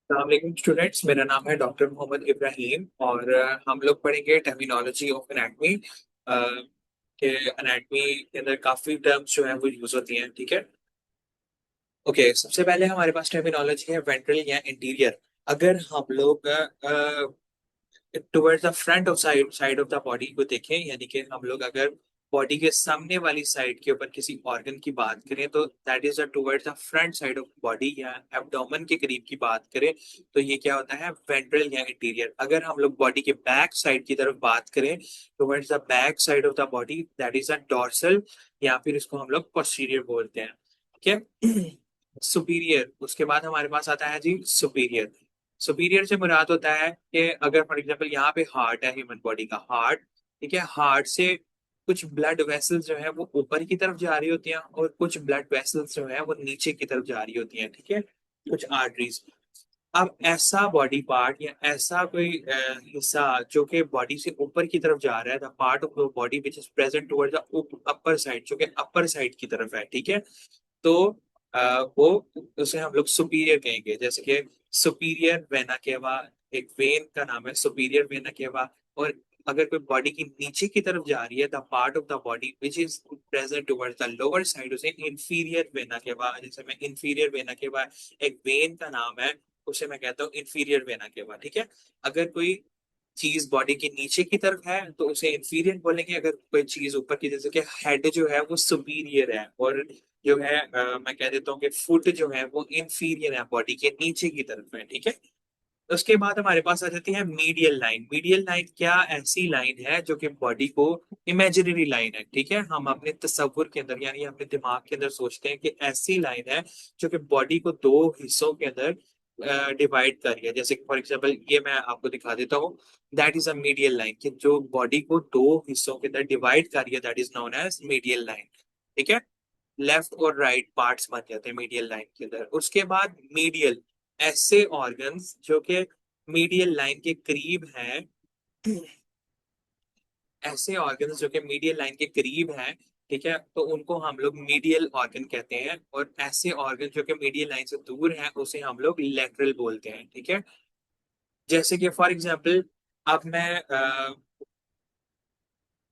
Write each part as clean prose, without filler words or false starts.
अस्सलाम स्टूडेंट्स, मेरा नाम है डॉक्टर मोहम्मद इब्राहिम और हम लोग पढ़ेंगे टर्मिनोलॉजी ऑफ एनाटमी के एनाटमी के अंदर काफी टर्म्स जो है वो यूज होती हैं। ठीक है। ओके, सबसे पहले हमारे पास टर्मिनोलॉजी है वेंट्रल या इंटीरियर। अगर हम लोग towards the front of side of the body को देखें, यानी कि हम लोग अगर बॉडी के सामने वाली साइड के ऊपर किसी ऑर्गन की बात करें तो that is towards the front side of body, या एब्डोमेन के करीब की बात करें तो ये क्या होता है, वेंट्रल या इंटीरियर। अगर हम लोग बॉडी के बैक साइड की तरफ बात करें, towards the back side of the body, that is a dorsal, या फिर इसको हम लोग पोस्टीरियर बोलते हैं। ठीक है। सुपीरियर, उसके बाद हमारे पास आता है जी सुपीरियर। सुपीरियर से मुराद होता है कि अगर फॉर एग्जांपल यहाँ पे हार्ट है, ह्यूमन बॉडी का हार्ट, ठीक है, हार्ट से कुछ ब्लड वेसल्स जो है वो ऊपर की तरफ जा रही होती हैं और कुछ ब्लड वेसल्स जो है वो नीचे की तरफ जा रही होती हैं। ठीक है, कुछ आर्टरीज। अब ऐसा बॉडी पार्ट या ऐसा कोई हिस्सा जो कि बॉडी से ऊपर की तरफ जा रहा है, the part of the body which is present towards the upper side, जो कि अपर साइड की तरफ है। ठीक है। तो वो उसे हम लोग सुपीरियर कहेंगे, जैसे कि सुपीरियर वेना केवा, एक वेन का नाम है सुपीरियर वेना केवा। और अगर कोई बॉडी की नीचे की तरफ जा रही है, the part of the body which is present towards the lower side, उसे इंफीरियर वेना केवा। जैसे मैं इंफीरियर वेना केवा, एक वेन का नाम है, उसे मैं कहता हूँ इंफीरियर वेना केवा। ठीक है। अगर कोई चीज बॉडी के नीचे की तरफ है तो उसे इंफीरियर बोलेंगे, अगर कोई चीज ऊपर की, जैसे कि हेड जो है वो सुपीरियर है, और जो है मैं कह देता हूँ कि फुट जो है वो इंफीरियर है, बॉडी के नीचे की तरफ है। ठीक है। उसके बाद हमारे पास आ जाती है मीडियल लाइन। मीडियल लाइन क्या ऐसी लाइन है जो कि बॉडी को, इमेजिनरी लाइन है, ठीक है, हम अपने तस्वुर के अंदर यानी अपने दिमाग के अंदर सोचते हैं कि ऐसी लाइन है जो कि बॉडी को दो हिस्सों के अंदर डिवाइड कर रही है। जैसे फॉर एग्जांपल ये मैं आपको दिखा देता हूँ, that is a medial line, कि जो बॉडी को दो हिस्सों के अंदर डिवाइड कर रही है, that is known as medial line. ठीक है। लेफ्ट और राइट पार्ट्स बन जाते हैं मीडियल लाइन के अंदर। उसके बाद मीडियल, ऐसे ऑर्गन्स जो कि मीडियल लाइन के करीब हैं, ऐसे ऑर्गन्स जो कि मीडियल लाइन के करीब हैं, ठीक है, तो उनको हम लोग मीडियल ऑर्गन कहते हैं। और ऐसे ऑर्गन जो कि मीडियल लाइन से दूर हैं उसे हम लोग लेटरल बोलते हैं। ठीक है। जैसे कि फॉर एग्जांपल, अब मैं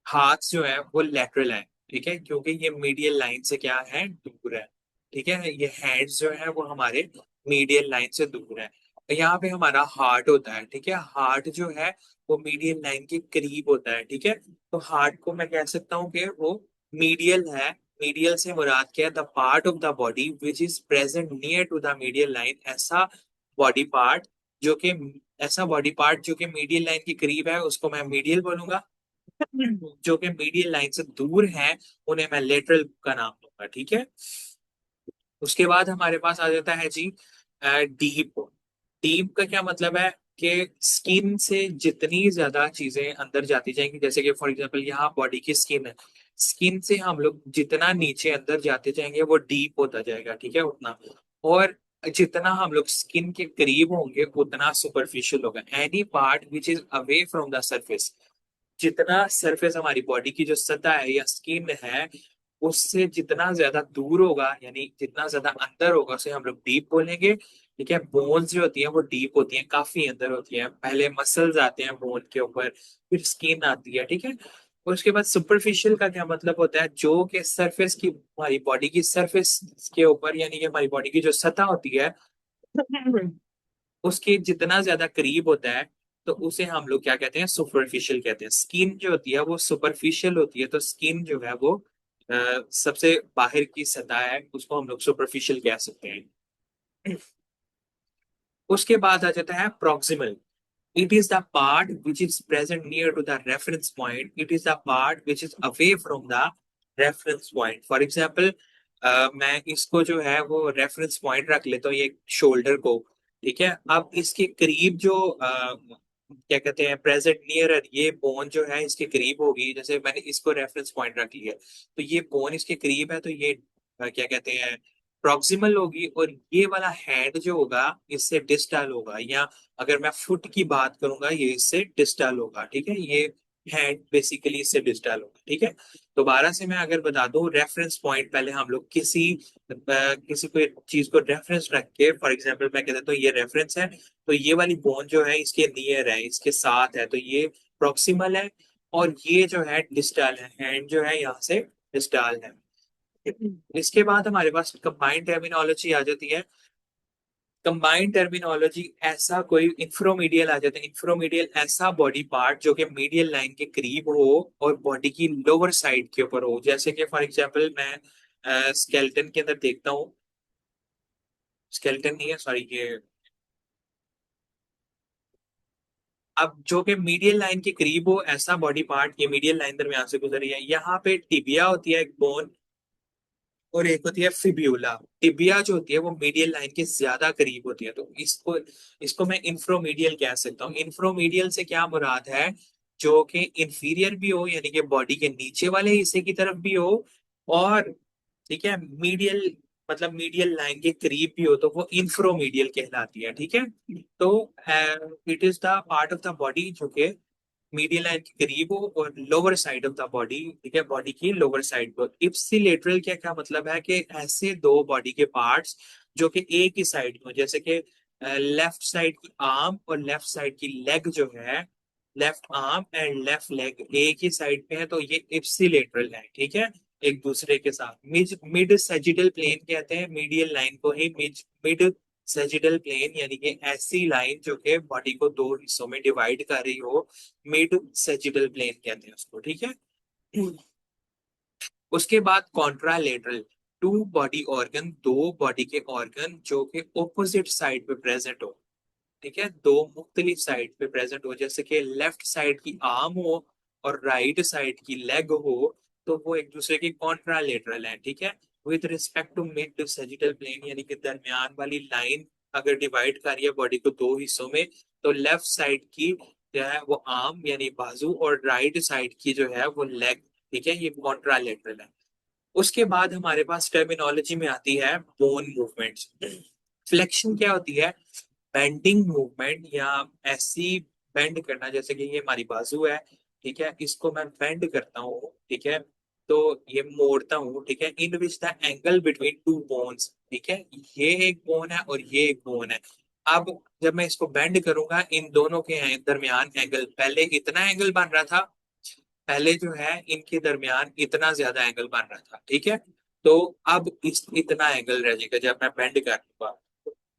हाथ जो है वो लेटरल है, ठीक है, क्योंकि ये मीडियल लाइन से क्या है, दूर है। ठीक है। ये हैंड्स जो है वो हमारे मीडियल लाइन से दूर है। यहाँ पे हमारा हार्ट होता है, ठीक है, हार्ट जो है वो मीडियल लाइन के करीब होता है। ठीक है। तो हार्ट को मैं कह सकता हूँ कि वो मीडियल है। मीडियल से मुराद क्या है, the part of the body which is present near to the medial line. Body part जो कि ऐसा बॉडी पार्ट जो कि मीडियल लाइन के करीब है उसको मैं मीडियल बोलूंगा, जो कि मीडियल लाइन से दूर हैं उन्हें मैं लेटरल का नाम दूंगा। ठीक है। उसके बाद हमारे पास आ जाता है जी डीप। डीप का क्या मतलब है कि स्किन से जितनी ज्यादा चीजें अंदर जाती जाएंगी, जैसे कि फॉर एग्जांपल यहाँ बॉडी की स्किन है, स्किन से हम लोग जितना नीचे अंदर जाते जाएंगे वो डीप होता जाएगा। ठीक है, उतना। और जितना हम लोग स्किन के करीब होंगे उतना सुपरफिशियल होगा। Any part which is away from the surface, जितना सरफेस हमारी बॉडी की जो सतह है या स्किन है उससे जितना ज्यादा दूर होगा, यानी जितना ज्यादा अंदर होगा, उसे हम लोग डीप बोलेंगे। ठीक है। बोन्स जो होती है वो डीप होती हैं, काफी अंदर होती हैं। पहले मसल्स आते हैं बोन के ऊपर, फिर स्किन आती है। ठीक है। और उसके बाद सुपरफिशियल का क्या मतलब होता है, जो कि सरफेस की, हमारी बॉडी की सरफेस के ऊपर, यानी कि हमारी बॉडी की जो सतह होती है उसके जितना ज्यादा करीब होता है तो उसे हम लोग क्या कहते हैं, सुपरफिशियल कहते हैं। स्किन जो होती है वो सुपरफिशियल होती है, तो स्किन जो है वो सबसे बाहर की सतह है, उसको हम लोग सुपरफिशियल कह सकते हैं। उसके बाद आ जाता है proximal. It is the part which is present near to the reference point, it is the part which is away from the reference point. For example, मैं इसको जो है वो रेफरेंस पॉइंट रख लेता हूँ, ये शोल्डर को। ठीक है। अब इसके करीब जो क्या कहते हैं, प्रेजेंट नियर, ये बोन जो है इसके करीब होगी। जैसे मैंने इसको रेफरेंस पॉइंट रख लिया तो ये बोन इसके करीब है, तो ये क्या कहते हैं, प्रॉक्सिमल होगी। और ये वाला हैंड जो होगा इससे डिस्टल होगा, या अगर मैं फुट की बात करूंगा ये इससे डिस्टल होगा। ठीक है। ये हैंड बेसिकली इससे डिजिटल होगा, ठीक है। दोबारा से मैं अगर बता दूं, रेफरेंस पॉइंट पहले हम लोग किसी कोई चीज को रेफरेंस रख के, फॉर एग्जांपल मैं कह देता हूँ ये रेफरेंस है, तो ये वाली बोन जो है इसके नियर है, इसके साथ है, तो ये प्रॉक्सिमल है। और ये जो है डिस्टल है, हैंड जो है यहाँ से डिस्टल है। इसके बाद हमारे पास कंबाइंड टर्मिनोलॉजी आ जाती है। कंबाइंड टर्मिनोलॉजी ऐसा कोई इंफ्रोमीडियल आ जाता है। इंफ्रोमीडियल ऐसा बॉडी पार्ट जो कि मीडियल लाइन के करीब हो और बॉडी की लोअर साइड के ऊपर हो, जैसे कि फॉर एग्जांपल मैं स्केलेटन के अंदर देखता हूँ। स्केलेटन नहीं है, सॉरी, ये अब जो कि मीडियल लाइन के करीब हो ऐसा बॉडी पार्ट, ये मीडियल लाइन दरमियान से गुजरी है। यहाँ पे टिबिया होती है, एक बोन, और एक होती है फिब्यूला। टिबिया जो होती है वो मीडियल लाइन के ज्यादा करीब होती है, तो इसको इसको मैं इंफ्रोमीडियल कह सकता हूँ। इंफ्रोमीडियल से क्या मुराद है, जो कि इंफीरियर भी हो, यानी कि बॉडी के नीचे वाले हिस्से की तरफ भी हो, और ठीक है मीडियल, मतलब मीडियल लाइन के करीब भी हो, तो वो इंफ्रोमीडियल कहलाती है, ठीक है। तो it is the part of the body जो कि मीडियल लाइन के करीब हो और lower side of the body, ठीक है, बॉडी की लोअर साइड पर। इप्सिलेटरल क्या क्या मतलब है, कि ऐसे दो बॉडी के पार्ट्स जो कि एक ही साइड में हो, जैसे कि लेफ्ट साइड की आर्म और लेफ्ट साइड की लेग जो है, left arm and left leg एक ही साइड पे है, तो ये इप्सिलेटरल है, ठीक है, एक दूसरे के साथ। मिड मिड सेजिटल प्लेन कहते हैं मीडियल लाइन को ही, मिड मिड सेजिटल प्लेन, यानी कि ऐसी लाइन जो कि बॉडी को दो हिस्सों में डिवाइड कर रही हो, मिड सेजिटल प्लेन कहते हैं उसको, ठीक है। उसके बाद कॉन्ट्रालेटरल, टू बॉडी ऑर्गन, दो बॉडी के ऑर्गन जो कि ऑपोजिट साइड पे प्रेजेंट हो, ठीक है, दो मुख्तलिफ साइड पे प्रेजेंट हो, जैसे कि लेफ्ट साइड की आर्म हो और राइट साइड की लेग हो, तो वो एक दूसरे की कॉन्ट्रालेटरल है, ठीक है। With respect to mid sagittal plane, यानी कि दरमियान वाली लाइन अगर डिवाइड कर रही है बॉडी को दो हिस्सों में, तो लेफ्ट साइड की जो है वो आर्म यानी बाजू, और राइट साइड की जो है वो लेग, ठीक है, ये कॉन्ट्रालेटरल है। उसके बाद हमारे पास टर्मिनोलॉजी में आती है बोन मूवमेंट्स। फ्लेक्शन क्या होती है, बेंडिंग मूवमेंट, या ऐसी बेंड करना, जैसे कि ये हमारी बाजू है, ठीक है, इसको मैं बेंड करता हूँ, ठीक है, तो ये मोड़ता हूँ, ठीक है, in which the angle between two bones, ठीक है, ये एक बोन है और ये एक बोन है। अब जब मैं इसको बेंड करूंगा, इन दोनों के दरमियान एंगल, पहले इतना एंगल बन रहा था, पहले जो है इनके दरमियान इतना ज्यादा एंगल बन रहा था, ठीक है, तो अब इस इतना एंगल रह जाएगा जब मैं बेंड कर लूंगा,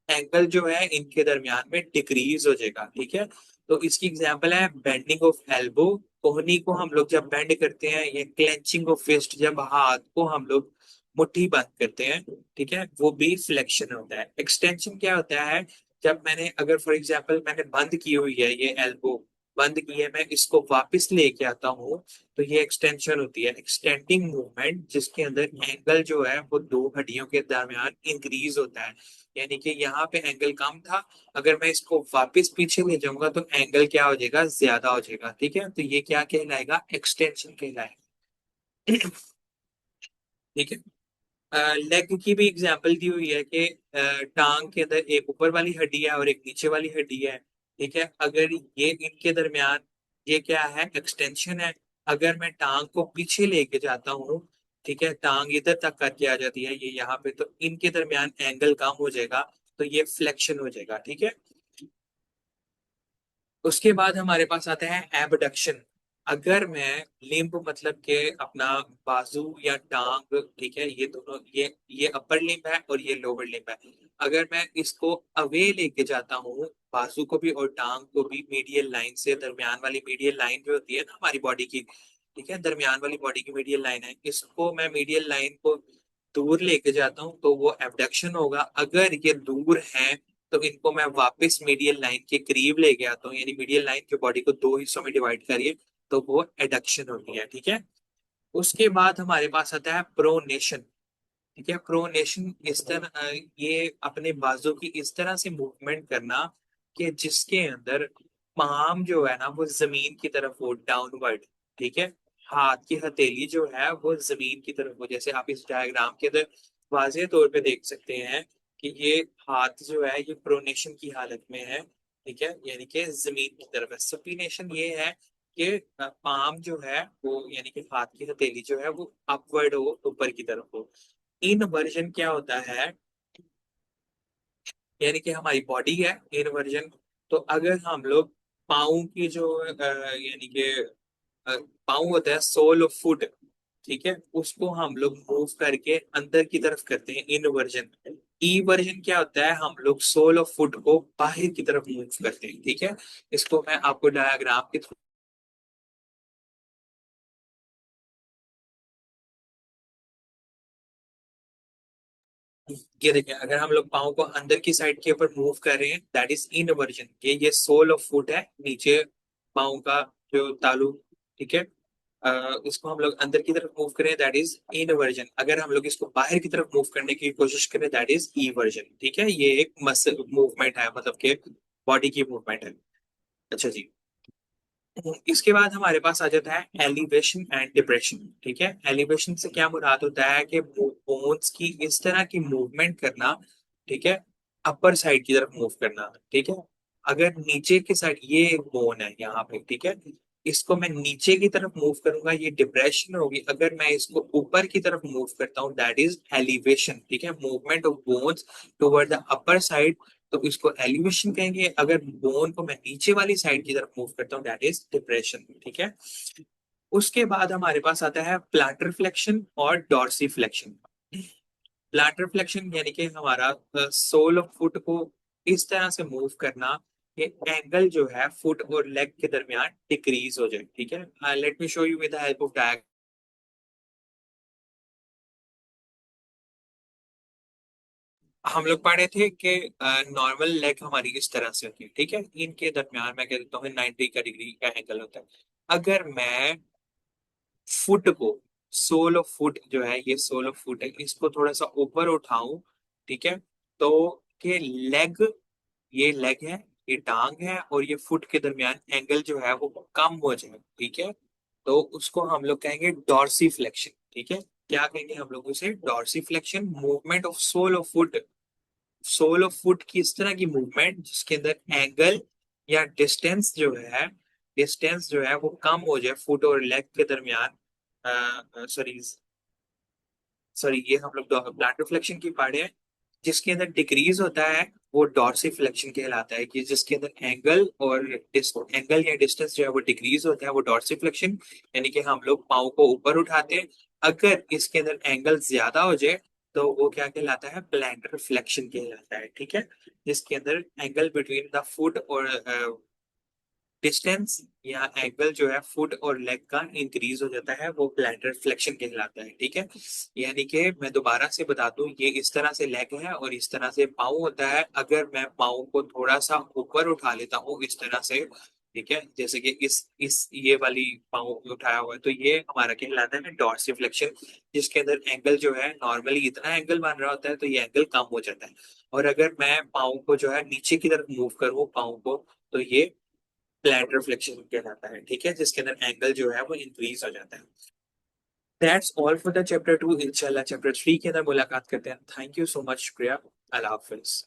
एंगल जो है इनके दरमियान में डिक्रीज हो जाएगा, ठीक है। तो इसकी एग्जांपल है बेंडिंग ऑफ एल्बो, कोहनी को हम लोग जब बेंड करते हैं, ये क्लेंचिंग ऑफ फिस्ट, जब हाथ को हम लोग मुट्ठी बंद करते हैं, ठीक है, वो भी फ्लेक्शन होता है। एक्सटेंशन क्या होता है, जब मैंने अगर फॉर एग्जांपल मैंने बंद की हुई है ये एल्बो, बंद की है, मैं इसको वापस लेके आता हूँ, तो ये एक्सटेंशन होती है, एक्सटेंडिंग मूवमेंट, जिसके अंदर एंगल जो है वो दो हड्डियों के दरमियान इंक्रीज होता है। यानी कि यहाँ पे एंगल कम था, अगर मैं इसको वापस पीछे ले जाऊंगा तो एंगल क्या हो जाएगा, ज्यादा हो जाएगा, ठीक है, तो ये क्या कहलाएगा, एक्सटेंशन कहलाएगा। ठीक है। लेग की भी एग्जांपल दी हुई है कि टांग के अंदर एक ऊपर वाली हड्डी है और एक नीचे वाली हड्डी है, ठीक है, अगर ये इनके दरमियान, ये क्या है, एक्सटेंशन है। अगर मैं टांग को पीछे लेके जाता हूँ, ठीक है, टांग इधर तक करके आ जाती है ये यहाँ पे, तो इनके दरमियान एंगल कम हो जाएगा, तो ये फ्लेक्शन हो जाएगा, ठीक है। उसके बाद हमारे पास आता है एबडक्शन। अगर मैं लिम्ब, मतलब के अपना बाजू या टांग, ठीक है, ये दोनों, ये अपर लिम्ब है और ये लोअर लिम्ब है, अगर मैं इसको अवे लेके जाता हूँ, बाजू को भी और टांग को भी, मीडियल लाइन से, दरमियान वाली मीडियल लाइन जो होती है ना हमारी बॉडी की, ठीक है, दरमियान वाली बॉडी की मीडियल लाइन है, इसको मैं मीडियल लाइन को दूर लेके जाता हूँ, तो वो एबडक्शन होगा। अगर ये दूर है तो इनको मैं वापस मीडियल लाइन के करीब लेके आता हूँ, यानी मीडियल लाइन जो बॉडी को दो हिस्सों में डिवाइड करिए, तो वो एडक्शन होती है, ठीक है। उसके बाद हमारे पास आता है प्रोनेशन। ठीक है, प्रोनेशन इस तरह, ये अपने बाजू की इस तरह से मूवमेंट करना कि जिसके अंदर पाम जो है ना वो जमीन की तरफ हो, डाउनवर्ड, ठीक है, हाथ की हथेली जो है वो जमीन की तरफ हो, जैसे आप इस डायग्राम के अंदर वाज़ेह तौर पे देख सकते हैं कि ये हाथ जो है ये प्रोनेशन की हालत में है, ठीक है, यानी कि जमीन की तरफ है। सपीनेशन ये है कि पाम जो है वो यानी कि हाथ की हथेली जो है वो अपवर्ड हो, ऊपर की तरफ हो। इनवर्जन क्या होता है, यानी कि हमारी बॉडी है इनवर्जन। तो अगर हम लोग पाँव की जो यानी कि पाँव होता है सोल ऑफ फुट, ठीक है, उसको हम लोग मूव करके अंदर की तरफ करते हैं इनवर्जन। ई वर्जन क्या होता है, हम लोग सोल ऑफ फुट को बाहर की तरफ मूव करते हैं, ठीक है। इसको मैं आपको डायग्राम के थ्रू, ये देखिए, अगर हम लोग पाँव को अंदर की साइड के ऊपर मूव कर रहे हैं दैट इज इनवर्जन। ये सोल ऑफ फुट है, नीचे पाँव का जो तालू, ठीक है। इसको हम लोग अंदर की तरफ मूव करें दैट इज इनवर्जन। अगर हम लोग इसको बाहर की तरफ मूव करने की कोशिश करें दैट इज ईवर्जन, ठीक है। ये एक मसल मूवमेंट है, मतलब कि बॉडी की मूवमेंट है। अच्छा जी। इसके बाद हमारे पास आ जाता है एलिवेशन एंड डिप्रेशन, ठीक है। एलिवेशन से क्या मुराद होता है कि बोन्स की इस तरह की मूवमेंट करना, ठीक है, अपर साइड की तरफ मूव करना, ठीक है। अगर नीचे की साइड, ये एक बोन है यहाँ पे, ठीक है, इसको मैं नीचे की तरफ मूव करूंगा ये डिप्रेशन होगी। अगर मैं इसको ऊपर की तरफ मूव करता हूँ दैट इज एलिवेशन, ठीक है। Movement of bones toward the upper side, तो इसको एलिवेशन कहेंगे। अगर बोन को मैं नीचे वाली साइड की तरफ मूव करता हूँ दैट इज डिप्रेशन, ठीक है। उसके बाद हमारे पास आता है प्लांटर फ्लेक्शन और डॉर्सी फ्लेक्शन। प्लांटर फ्लेक्शन यानी कि हमारा सोल ऑफ फुट को इस तरह से मूव करना कि एंगल जो है फुट और लेग के दरमियान डिक्रीज हो जाए, ठीक है। Let me show you with the help of diagram. हम लोग पढ़े थे कि नॉर्मल लेग हमारी इस तरह से होती है, ठीक है। इनके दरमियान मैं कह देता हूँ 90 का डिग्री का एंगल होता है। अगर मैं फुट को, सोल ऑफ फुट जो है, ये सोल ऑफ फुट है, इसको थोड़ा सा ऊपर उठाऊं, ठीक है, तो के लेग, ये लेग है, ये टांग है, और ये फुट के दरमियान एंगल जो है वो कम हो जाए, ठीक है। तो उसको हम लोग कहेंगे डॉर्सी फ्लेक्शन, ठीक है। क्या कहेंगे हम लोग उसे, dorsiflexion. Movement of sole of foot, sole of foot की इस तरह की मूवमेंट जिसके अंदर एंगल या डिस्टेंस जो है, डिस्टेंस जो है वो कम हो जाए फुट और लेग के दरमियान। सॉरी, सॉरी, ये हम लोग प्लांटर फ्लेक्शन की पढ़े हैं। जिसके अंदर डिक्रीज होता है वो डॉर्सी फ्लेक्शन कहलाता है, कि जिसके अंदर एंगल और एंगल या डिस्टेंस जो है वो डिक्रीज होता है वो डॉर्सी फ्लेक्शन। यानी कि हम लोग पाँव को ऊपर उठाते हैं, अगर इसके अंदर एंगल ज्यादा हो जाए तो वो क्या कहलाता है, प्लांटर फ्लेक्शन कहलाता है, ठीक है। जिसके अंदर एंगल बिटवीन द फुट और डिस्टेंस या एंगल जो है फुट और लेग का इंक्रीज हो जाता है, वो प्लैंटर फ्लेक्शन कहलाता है, ठीक है। यानी कि मैं दोबारा से बता दूं, ये इस तरह से लेग है और इस तरह से पाँव होता है। अगर मैं पाँव को थोड़ा सा ऊपर उठा लेता हूँ इस तरह से, ठीक है, जैसे कि इस ये वाली पाँव उठाया हुआ है, तो ये हमारा कहलाता है डॉर्सिफ्लेक्शन। जिसके अंदर एंगल जो है नॉर्मली इतना एंगल बन रहा होता है तो ये एंगल कम हो जाता है। और अगर मैं पाँव को जो है नीचे की तरफ मूव करूँ पाँव को, तो ये प्लैंटर फ्लेक्शन कहलाता है, ठीक है, जिसके अंदर एंगल जो है वो इंक्रीज हो जाता है। That's all for the chapter 2। इंशाल्लाह चैप्टर 3 के अंदर मुलाकात करते हैं। थैंक यू सो मच, शुक्रिया, अल्लाह हाफिज।